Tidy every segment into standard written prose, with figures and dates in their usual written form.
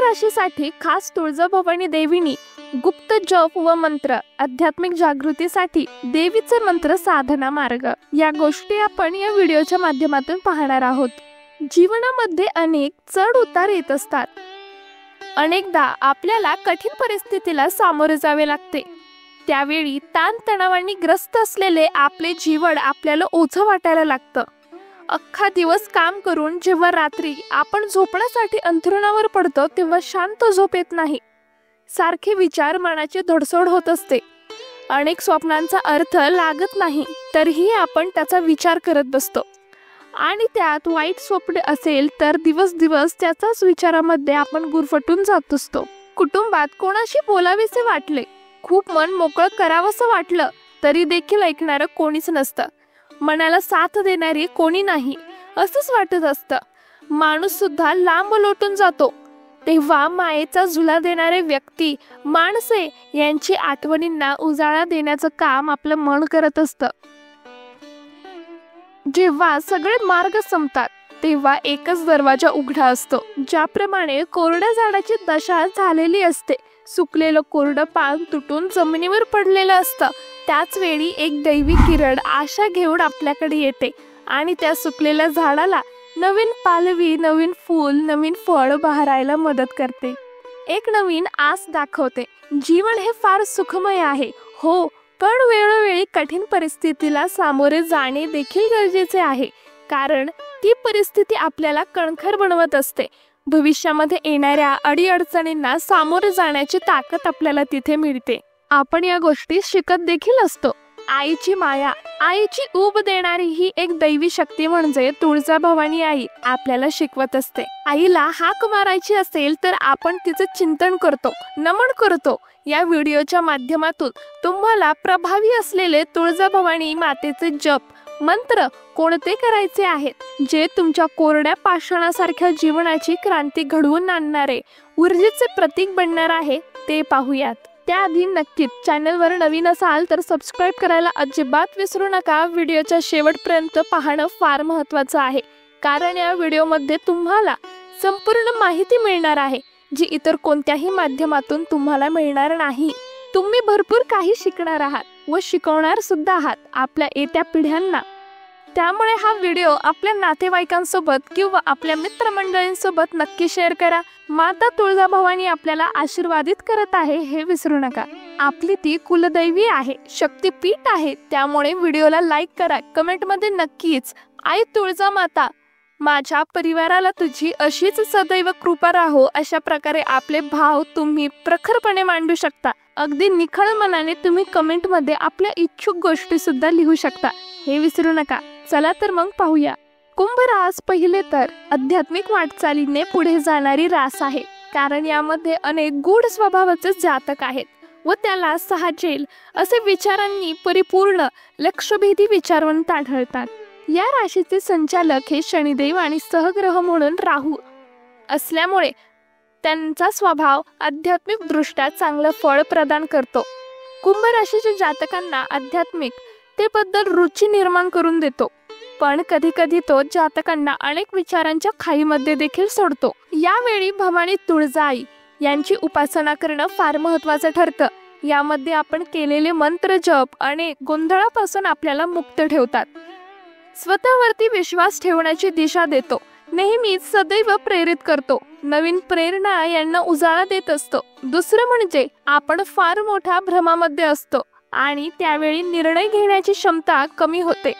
राशीसाठी खास तुळजाभवानी देवीनी गुप्त जप व मंत्र, आध्यात्मिक जागृतीसाठी देवीचे मंत्र, साधना मार्ग या गोष्टी आपण या व्हिडिओच्या माध्यमातून पाहणार आहोत। जीवनामध्ये अनेक चढ उतार येत असतात। अनेकदा आपल्याला कठीण परिस्थितीला सामोरे जावे लागते। त्यावेळी ताणतणावांनी ग्रस्त असलेले आपले जीवन आपल्याला ओझं वाटायला लागतं। अख्खा दिवस काम करून जेव्हा रात्री आपण झोपण्यासाठी अंथरुणावर पडतो तेव्हा शांत झोप येत नाही। सारखे विचार मनाची धडसड होत असते। अनेक स्वप्नांचा अर्थ लागत नाही तरीही आपण त्याचा विचार करत बसतो आणि त्यात वाईट स्वप्न असेल तर दिवस त्याचाच विचारामध्ये आपण गुरफटून जात असतो। कुटुंबात कोणाशी बोलावेसे वाटले, खूप मन मोकळं करावंसं वाटलं तरी देखील ऐकणारं कोणीच नसतं। मनाला साथ देणारी कोणी नाही असंच वाटत असतं। माणूस सुद्धा लांब लोटून जातो तेव्हा मायेचा झुला देणारे व्यक्ती, माणसे यांची आठवणींना उजाळा देण्याचं काम आपलं मन करत असतं। जेव्हा सगळे मार्ग संपतात तेव्हा एकच दरवाजा उघडा असतो। ज्याप्रमाणे कोरड्या झाडाची दशा झालेली असते, सुकलेलं कोरडं पान तुटून जमिनीवर पडलेलं असतं, त्याच वेळी एक दैवी किरण आशा घेऊन आपल्याकडे येते आणि त्या सुकलेल्या झाडाला नवीन पालवी, नवीन फूल, नवीन फळ बहरायला मदत करते। एक नवीन आस दाखवते। जीवन हे फार सुखमय आहे हो, पण वेळोवेळी कठीण परिस्थितीला सामोरे जाणे देखील गरजेचे आहे, कारण ती परिस्थिती आपल्याला कणखर बनवत असते। भविष्यामध्ये येणाऱ्या अडीअडचणींना सामोरे जाण्याची ताकद आपल्याला तिथे मिळते। आपण या गोष्टी शिकत देखील असतो। आईची माया, आईची ऊब देणारी ही एक दैवी शक्ती म्हणजे तुळजाभवानी आई आपल्याला शिकवत असते। आईला हाक मारायची असेल तर आपण तिचे चिंतन करतो, नमन करतो। या व्हिडिओच्या माध्यमातून तुम्हाला प्रभावी असलेले तुळजाभवानी मातेचे जप मंत्र कोणते करायचे आहेत, जे तुमच्या कोरड्या पाषाणासारख्या जीवनाची क्रांती घडवून आणणारे ऊर्जेचे प्रतीक बनणार आहे ते पाहूयात। त्याआधी नक्कीच चॅनलवर नवीन असाल तर सबस्क्राईब करायला अजिबात विसरू नका। व्हिडिओच्या शेवटपर्यंत पाहणं फार महत्त्वाचं आहे, कारण या व्हिडिओमध्ये तुम्हाला संपूर्ण माहिती मिळणार आहे जी इतर कोणत्याही माध्यमातून तुम्हाला मिळणार नाही। तुम्ही भरपूर काही शिकणार आहात व शिकवणार सुद्धा आहात आपल्या येत्या पिढ्यांना। त्यामुळे हा व्हिडिओ आपल्या नातेवाईकांसोबत किंवा आपल्या मित्रमंडळींसोबत नक्की शेअर करा। माता तुळजाभवानी आपल्याला आशीर्वादित करत आहे हे विसरू नका। आपली ती कुलदैवी आहे, शक्तिपीठ आहे, त्यामुळे व्हिडिओला लाईक करा। कमेंटमध्ये नक्कीच आई तुळजामाता माझ्या परिवाराला तुझी अशीच सदैव कृपा राहो अशा प्रकारे आपले भाव तुम्ही प्रखरपणे मांडू शकता। अगदी निखळ मनाने तुम्ही कमेंटमध्ये आपल्या इच्छुक गोष्टी सुद्धा लिहू शकता, हे विसरू नका। चला तर मग पाहूया। कुंभ रास पहिले तर आध्यात्मिक वाटचालीने पुढे जाणारी रास आहे, कारण यामध्ये अनेक गूढ स्वभावाचे जातक आहेत व त्याला साहचेल असे विचारांनी परिपूर्ण लक्षभेदी विचारवंत आढळतात। या राशीचे संचालक हे शनिदेव आणि सहग्रह म्हणून राहू असल्यामुळे त्यांचा स्वभाव आध्यात्मिक दृष्ट्या चांगलं फळ प्रदान करतो। कुंभ राशीच्या जातकांना आध्यात्मिक ते बद्दल रुची निर्माण करून देतो, पण कधी कधी तो जातकांना अनेक विचारांच्या खाईमध्ये देखील सोडतो। यावेळी भवानी तुळजाई यांची उपासना करणं फार महत्त्वाचं ठरतं। यामध्ये आपण केलेले मंत्र जप अनेक गोंधळापासून आपल्याला मुक्त ठेवतात, स्वतःवरती विश्वास ठेवण्याची दिशा देतो, नेहमीच सदैव प्रेरित करतो, नवीन प्रेरणा यांना उजाळा देत असतो। दुसरं म्हणजे आपण फार मोठ्या भ्रमामध्ये असतो आणि त्यावेळी निर्णय घेण्याची क्षमता कमी होते।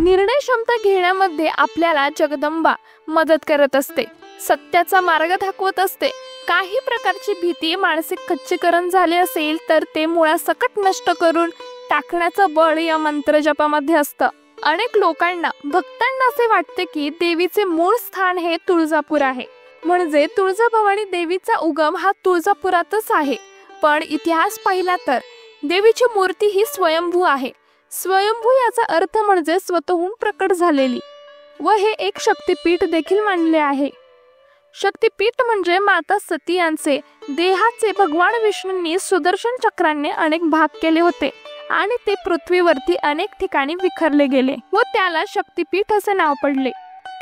निर्णय क्षमता घेण्यामध्ये आपल्याला जगदंबा मदत करत असते, सत्याचा मार्ग दाखवत असते। काही प्रकारची भीती, मानसिक खच्चीकरण झाले असेल तर ते मुळासकट नष्ट करून टाकण्याचं बळ या मंत्र जपामध्ये असतं। अनेक लोकांना, भक्तांना असे वाटते की देवीचे मूळ स्थान हे तुळजापूर आहे, म्हणजे तुळजाभवानी देवीचा उगम हा तुळजापुरातच आहे। पण इतिहास पाहिला तर देवीची मूर्ती ही स्वयंभू आहे। स्वयंभू याचा अर्थ म्हणजे स्वतःहून प्रकट झालेली, व हे एक शक्तिपीठ देखील मानले आहे। शक्तिपीठ म्हणजे माता सती यांचे देहाचे भगवान विष्णूंनी सुदर्शन चक्राने अनेक भाग केले होते आणि ते पृथ्वीवरती अनेक ठिकाणी विखरले गेले व त्याला शक्तिपीठ असे नाव पडले।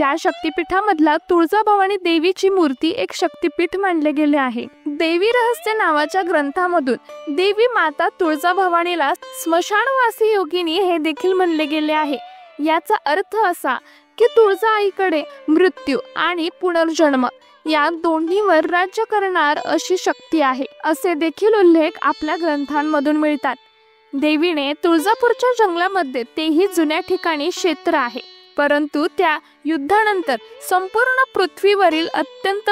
त्या शक्तिपीठामधला तुळजाभवानी देवीची मूर्ती एक शक्तिपीठ मानले गेले आहे. देवी रहस्य नावाच्या ग्रंथामधून देवी माता तुळजाभवानीला स्मशानवासी योगिनी हे देखील म्हणले गेले आहे. याचा अर्थ असा की तुळजा आईकडे मृत्यू आणि पुनर्जन्म या दोन्हीवर राज्य करणार अशी शक्ती आहे, असे देखील उल्लेख आपल्या ग्रंथांमधून मिळतात. देवीने तुळजापूरच्या जंगलामध्ये तेही जुन्या ठिकाणी क्षेत्र आहे, परंतु त्या युद्धानंतर संपूर्ण पृथ्वीवरील अत्यंत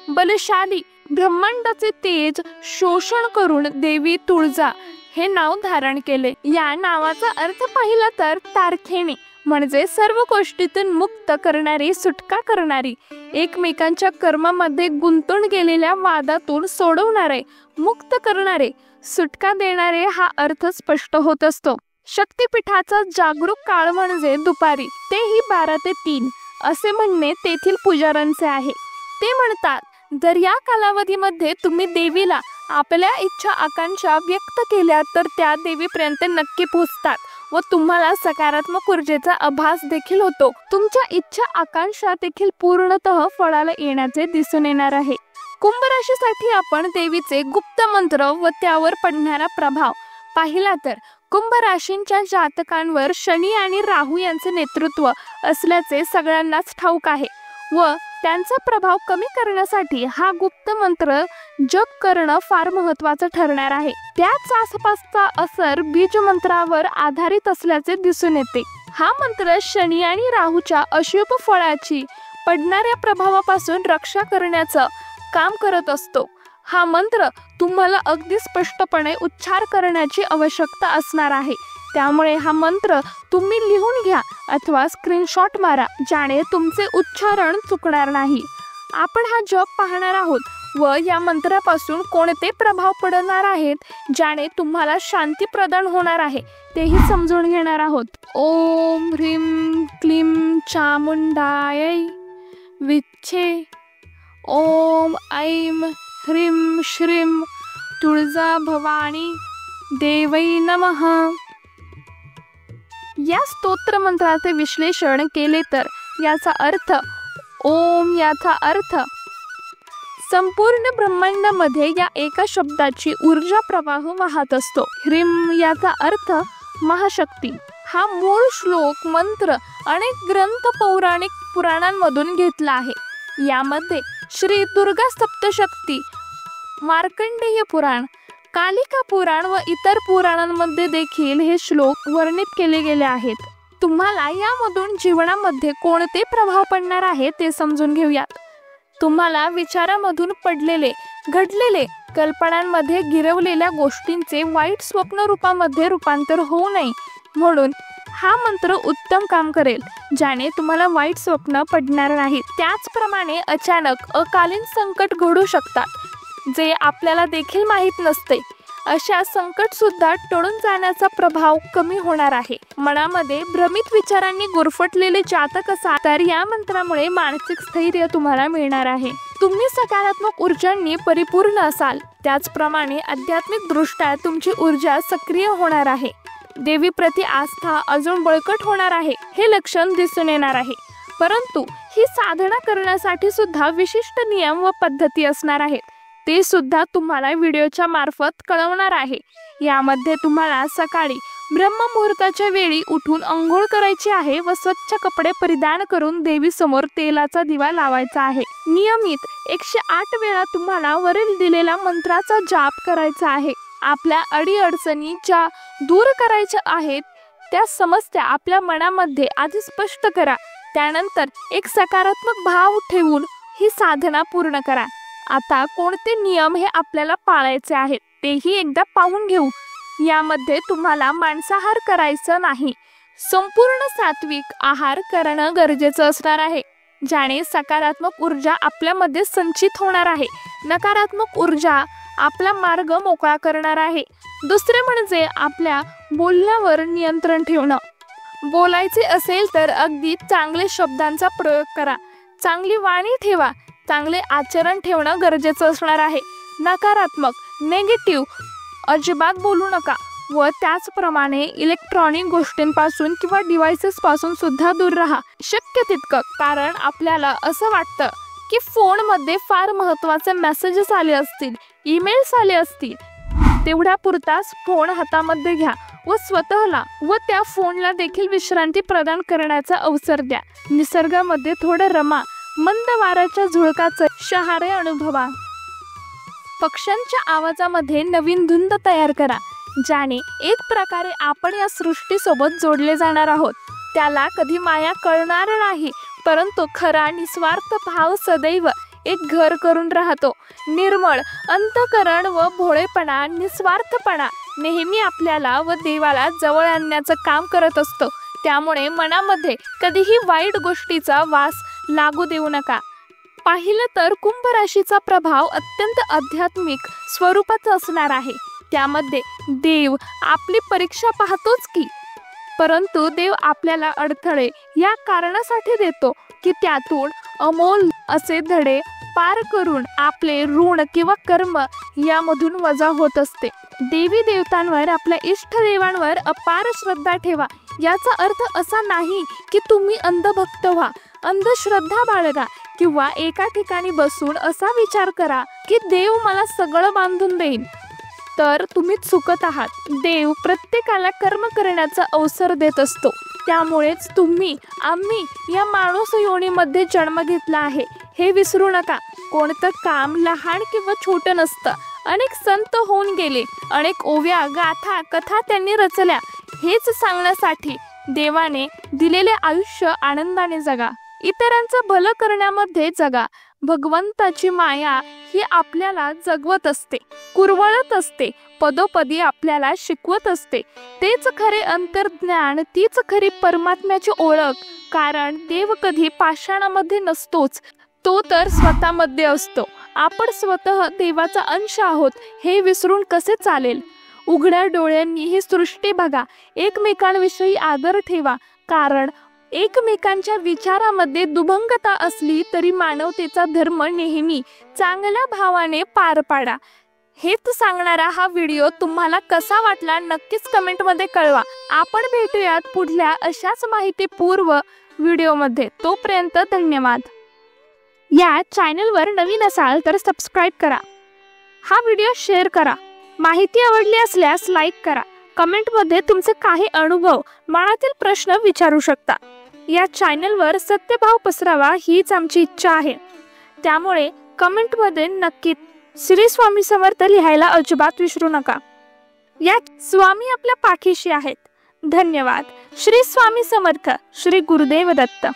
बलशाली ब्रह्मांडाचे तेज शोषण करून देवी तुळजा हे नाव धारण केले. या नावाचा अर्थ पाहिला तर तारखेने म्हणजे सर्व गोष्टीतून मुक्त करणारी, सुटका करणारी, एकमेकांच्या कर्मामध्ये गुंतून गेलेल्या वादातून सोडवणारे, मुक्त करणारे, सुटका देणारे हा अर्थ स्पष्ट होत असतो. शक्तिपीठाचा जागरूक काळ म्हणजे दुपारी, तेही 12 ते 3 असे म्हणणे तेथील पुजाऱ्यांचे आहे. ते म्हणतात, जर या कालावधीमध्ये तुम्ही देवीला आपल्या इच्छा आकांक्षा व्यक्त केल्या तर त्या देवीपर्यंत नक्की पोहोचतात व तुम्हाला सकारात्मक ऊर्जेचा आभास देखील होतो. तुमच्या इच्छा आकांक्षा देखील पूर्णतः फळाला येण्याचे दिसून येणार आहे. कुंभ राशीसाठी आपण देवीचे गुप्त मंत्र व त्यावर पडणारा प्रभाव पाहिला तर कुंभ राशींच्या जातकांवर शनी आणि राहू यांचे नेतृत्व असल्याचे सगळ्यांनाच ठाऊक आहे व त्यांचा प्रभाव कमी करण्यासाठी हा गुप्त मंत्र जप करणं फार महत्त्वाचं ठरणार आहे. त्याच आसपासचा असर बीज मंत्रावर आधारित असल्याचे दिसून येते. हा मंत्र शनी आणि राहूच्या अशुभ फळाची पडणाऱ्या प्रभावापासून रक्षा करण्याचं काम करत असतो. हा मंत्र तुम्हाला अगदी स्पष्टपणे उच्चार करण्याची आवश्यकता असणार आहे. त्यामुळे हा मंत्र तुम्ही लिहून घ्या अथवा स्क्रीनशॉट मारा, ज्याने तुमचे उच्चारण चुकणार नाही. आपण हा जप पाहणार आहोत व या मंत्रापासून कोणते प्रभाव पडणार आहेत, ज्याने तुम्हाला शांती प्रदान होणार आहे, तेही समजून घेणार आहोत. ओम ह्रीं क्लीं चामुंडायै विच्छे. ओम ऐं ह्रीं श्रीं तुळजाभवानी देवै नमः. या स्तोत्र मंत्राचे विश्लेषण केले तर याचा अर्थ ओम याचा अर्थ संपूर्ण ब्रह्मांडामध्ये या एका शब्दाची ऊर्जा प्रवाह वाहत असतो. ह्रीं याचा अर्थ महाशक्ती. हा मूळ श्लोक मंत्र अनेक ग्रंथ पौराणिक पुराणांमधून घेतला आहे. यामध्ये श्री दुर्गा सप्तशक्ती, मार्कंडेय पुराण, कालिका पुराण व इतर पुराणांमध्ये देखील हे श्लोक वर्णित केले गेले आहेत. तुम्हाला यामधून जीवनामध्ये कोणते प्रभाव पडणार आहे ते समजून घेऊयात. तुम्हाला विचारामधून पडलेले, घडलेले, कल्पनांमध्ये गिरवलेल्या गोष्टींचे वाईट स्वप्न रूपामध्ये रूपांतर होऊ नये म्हणून हा मंत्र उत्तम काम करेल, ज्याने तुम्हाला वाईट स्वप्न पडणार नाहीत. त्याचप्रमाणे अचानक अकालीन संकट घडू शकतात जे आपल्याला देखील माहीत नसते. अशा संकट सुद्धा टळून जाण्याचा प्रभाव कमी होणार आहे. मनामध्ये भ्रमित विचारांनी गुरफटलेले जातक असाल तर या मंत्रामुळे मानसिक स्थैर्य तुम्हाला मिळणार आहे. तुम्ही सकारात्मक ऊर्जांनी परिपूर्ण असाल. त्याचप्रमाणे आध्यात्मिक दृष्ट्या तुमची ऊर्जा सक्रिय होणार आहे. देवी प्रति आस्था अजून बळकट होणार आहे हे लक्षण दिसून येणार आहे. परंतु ही साधना करण्यासाठी सुद्धा विशिष्ट नियम व पद्धती असणार आहेत. ते सुद्धा तुम्हाला व्हिडिओच्या मार्फत कळवणार आहे. यामध्ये तुम्हाला सकाळी ब्रह्ममुहूर्ताच्या वेळी उठून अंघोळ करायची आहे व स्वच्छ कपडे परिधान करून देवी समोर तेलाचा दिवा लावायचा आहे. नियमित 108 वेळा तुम्हाला वरील दिलेल्या मंत्राचा जाप करायचा आहे. आपल्या अडीअडचणी ज्या दूर करायच्या आहेत त्या समस्या आपल्या मनामध्ये आधी स्पष्ट करा. त्यानंतर एक सकारात्मक भाव ठेवून ही साधना पूर्ण करा. आता कोणते नियम हे आपल्याला पाळायचे आहेत तेही एकदा पाहून घेऊ. यामध्ये तुम्हाला मांसाहार करायचं नाही. संपूर्ण सात्विक आहार करणं गरजेचं असणार आहे, ज्याने सकारात्मक ऊर्जा आपल्यामध्ये संचित होणार आहे. नकारात्मक ऊर्जा आपला मार्ग मोकळा करणार आहे. दुसरे म्हणजे आपल्या बोलण्यावर नियंत्रण ठेवणं. बोलायचे असेल तर अगदी चांगले शब्दांचा प्रयोग करा. चांगली वाणी ठेवा. चांगले आचरण ठेवणं गरजेचं असणार आहे. नकारात्मक, नेगेटिव्ह अजिबात बोलू नका. व त्याचप्रमाणे इलेक्ट्रॉनिक गोष्टींपासून किंवा डिव्हाइसेस पासून सुद्धा दूर राहा शक्य तितकं. कारण आपल्याला असं वाटतं की फोनमध्ये फार महत्त्वाचे मेसेजेस आले असतील, ईमेल्स आले असतील, तेवढ्या पुरताच फोन हातामध्ये घ्या व स्वतःला व त्या फोनला देखील विश्रांती प्रदान करण्याचा अवसर द्या. निसर्गामध्ये थोडं रमा, मंद वाऱ्याच्या झुळकाचे शहारे अनुभवा. पक्ष्यांच्या आवाजामध्ये नवीन धुंद तयार करा, ज्याने एक प्रकारे आपण या सृष्टीसोबत जोडले जाणार आहोत. त्याला कधी माया कळणार नाही, परंतु खरा निस्वार्थ भाव सदैव एक घर करून राहतो. निर्मळ अंतःकरण व भोळेपणा, निस्वार्थपणा नेहमी आपल्याला व देवाला जवळ आणण्याचं काम करत असतो. त्यामुळे मनामध्ये कधीही वाईट गोष्टीचा वास लागू देऊ नका. पाहिलं तर कुंभ राशीचा प्रभाव अत्यंत आध्यात्मिक स्वरूपाचा असणार आहे. त्यामध्ये देव आपली परीक्षा पाहतोच की, परंतु देव आपल्याला अडथळे या कारणासाठी देतो की त्यातून अमोल असे धडे पार करून आपले ऋण किंवा कर्म यामधून वजा होत असते. देवी देवतांवर, आपल्या इष्टदेवांवर अपार श्रद्धा ठेवा. याचा अर्थ असा नाही की तुम्ही अंधभक्त व्हा, अंधश्रद्धा बाळगा किंवा एका ठिकाणी बसून असा विचार करा की देव मला सगळं बांधून देईल. तर तुम्ही चुकत आहात. देव प्रत्येकाला कर्म करण्याचा अवसर देत असतो. त्यामुळेच तुम्ही, आम्ही या माणूस योनीमध्ये जन्म घेतला आहे हे विसरू नका. कोणतं काम लहान किंवा छोटं नसतं. अनेक संत होऊन गेले, अनेक ओव्या, गाथा, कथा त्यांनी रचल्या. हेच सांगण्यासाठी देवाने दिलेले आयुष्य आनंदाने जगा, इतरांचं भलं करण्यामध्ये जगा. भगवंताची माया ही आपल्याला जगवत असते, कुरवळत असते, पदोपदी आपल्याला शिकवत असते. तेच खरे अंतर्ज्ञान, तीच खरी परमात्म्याची ओळख. कारण देव कधी पाषाणामध्ये नसतोच, तो तर स्वतःमध्ये असतो. आपण स्वतः देवाचा अंश आहोत हे विसरून कसे चालेल. उघड्या डोळ्यांनी ही सृष्टी बघा, एकमेकांविषयी आदर ठेवा. कारण एकमेकांच्या विचारामध्ये दुभंगता असली तरी मानवतेचा धर्म नेहमी चांगल्या भावाने पार पाडा. हेच सांगणारा हा व्हिडिओ तुम्हाला कसा वाटला नक्कीच कमेंटमध्ये कळवा. आपण भेटूयात पुढल्या अशाच माहितीपूर्व व्हिडिओमध्ये. तोपर्यंत धन्यवाद. या चॅनलवर नवीन असाल तर सबस्क्राईब करा, हा व्हिडिओ शेअर करा. माहिती आवडली असल्यास लाईक करा. कमेंटमध्ये तुमचे काही अनुभव, मनातील प्रश्न विचारू शकता. या चॅनलवर सत्यभाव पसरावा हीच आमची इच्छा आहे. त्यामुळे कमेंटमध्ये नक्की श्री स्वामी समर्थ लिहायला अजिबात विसरू नका. या स्वामी आपल्या पाठीशी आहेत. धन्यवाद. श्री स्वामी समर्थ. श्री गुरुदेव दत्त.